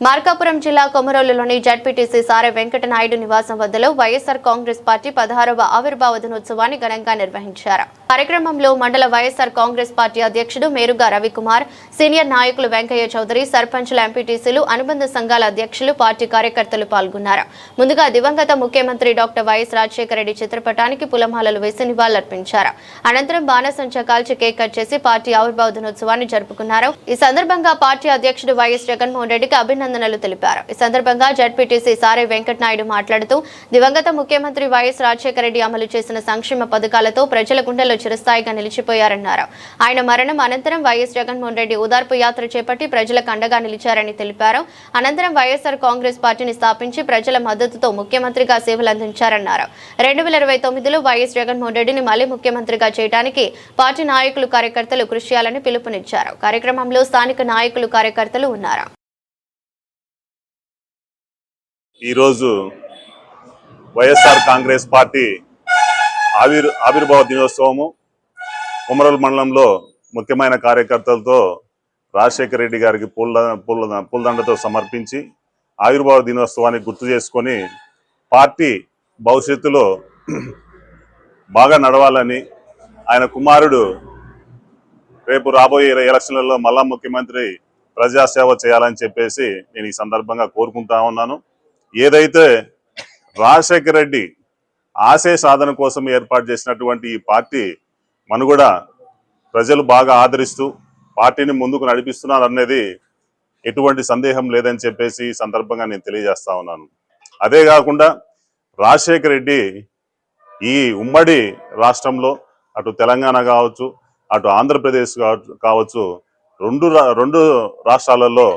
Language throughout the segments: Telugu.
మార్కాపురం జిల్లా కొమరోలులోని జడ్పీటీసీ సారె వెంకటనాయుడు నివాసం వద్దలో వైఎస్ఆర్ కాంగ్రెస్ పార్టీ 16వ ఆవిర్భావ దినోత్సవాన్ని ఘనంగా నిర్వహించారు. కార్యక్రమంలో మండల వైఎస్ఆర్ కాంగ్రెస్ పార్టీ అధ్యక్షుడు మేరుగా రవికుమార్, సీనియర్ నాయకులు వెంకయ్య చౌదరి, సర్పంచులు, ఎంపీటీసీలు, అనుబంధ సంఘాల అధ్యక్షులు, పార్టీ కార్యకర్తలు పాల్గొన్నారు. ముందుగా దివంగత ముఖ్యమంత్రి డాక్టర్ వైఎస్ రాజశేఖర రెడ్డి చిత్రపటానికి పూలమాలలు వేసి నివాళులర్పించారు. అనంతరం బాణసంచా కాల్చి కేక్ కట్ చేసి పార్టీ ఆవిర్భావ దినోత్సవాన్ని జరుపుకున్నారు. ఈ సందర్భంగా పార్టీ అధ్యక్షుడు వైఎస్ జగన్మోహన్ రెడ్డికి అభినందనలు తెలిపారు. ఈ సందర్భంగా జడ్పీటీసీ సారె వెంకటనాయుడు మాట్లాడుతూ దివంగత ముఖ్యమంత్రి వైఎస్ రాజశేఖర రెడ్డి అమలు చేసిన సంక్షేమ పథకాలతో ప్రజల గుండెల్లో చిరస్థాయిగా నిలిచిపోయారన్నారు. ఆయన మరణం అనంతరం వైఎస్ జగన్మోహన్ రెడ్డి ఓదార్పు యాత్ర చేపట్టి ప్రజలకు అండగా నిలిచారని తెలిపారు. అనంతరం వైఎస్ఆర్ కాంగ్రెస్ పార్టీని స్థాపించి ప్రజల మద్దతుతో ముఖ్యమంత్రిగా సేవలు అందించారన్నారు. 2029లో వైఎస్ జగన్మోహన్ రెడ్డిని మళ్లీ ముఖ్యమంత్రిగా చేయడానికి పార్టీ నాయకులు, కార్యకర్తలు కృషి చేయాలని పిలుపునిచ్చారు. కార్యక్రమంలో స్థానిక నాయకులు, కార్యకర్తలు ఉన్నారు. ఈరోజు వైఎస్ఆర్ కాంగ్రెస్ పార్టీ ఆవిర్భావ దినోత్సవము కొమరోలు మండలంలో ముఖ్యమైన కార్యకర్తలతో రాజశేఖర రెడ్డి గారికి పూలదండతో సమర్పించి ఆవిర్భావ దినోత్సవాన్ని గుర్తు చేసుకొని పార్టీ భవిష్యత్తులో బాగా నడవాలని, ఆయన కుమారుడు రేపు రాబోయే ఎలక్షన్లలో మళ్ళా ముఖ్యమంత్రి ప్రజాసేవ చేయాలని చెప్పేసి నేను ఈ సందర్భంగా కోరుకుంటా ఉన్నాను. ఏదైతే రాజశేఖర రెడ్డి ఆశయ సాధన కోసం ఏర్పాటు చేసినటువంటి ఈ పార్టీ మనుగడ ప్రజలు బాగా ఆదరిస్తూ పార్టీని ముందుకు నడిపిస్తున్నారు అనేది ఎటువంటి సందేహం లేదని చెప్పేసి ఈ సందర్భంగా నేను తెలియజేస్తా ఉన్నాను. అదే కాకుండా రాజశేఖర రెడ్డి ఈ ఉమ్మడి రాష్ట్రంలో అటు తెలంగాణ కావచ్చు, అటు ఆంధ్రప్రదేశ్ కావచ్చు, రెండు రాష్ట్రాలలో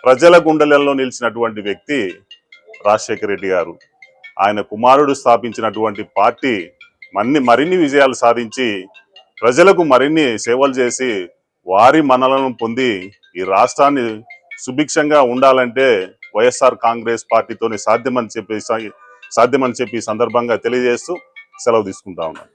ప్రజల గుండెలలో నిలిచినటువంటి వ్యక్తి రాజశేఖర రెడ్డి గారు. ఆయన కుమారుడు స్థాపించినటువంటి పార్టీ మరిన్ని విజయాలు సాధించి ప్రజలకు మరిన్ని సేవలు చేసి వారి మన్నలను పొంది ఈ రాష్ట్రాన్ని సుభిక్షంగా ఉండాలంటే వైఎస్ఆర్ కాంగ్రెస్ పార్టీతోనే సాధ్యమని చెప్పి సందర్భంగా తెలియజేస్తూ సెలవు తీసుకుంటా ఉన్నాను.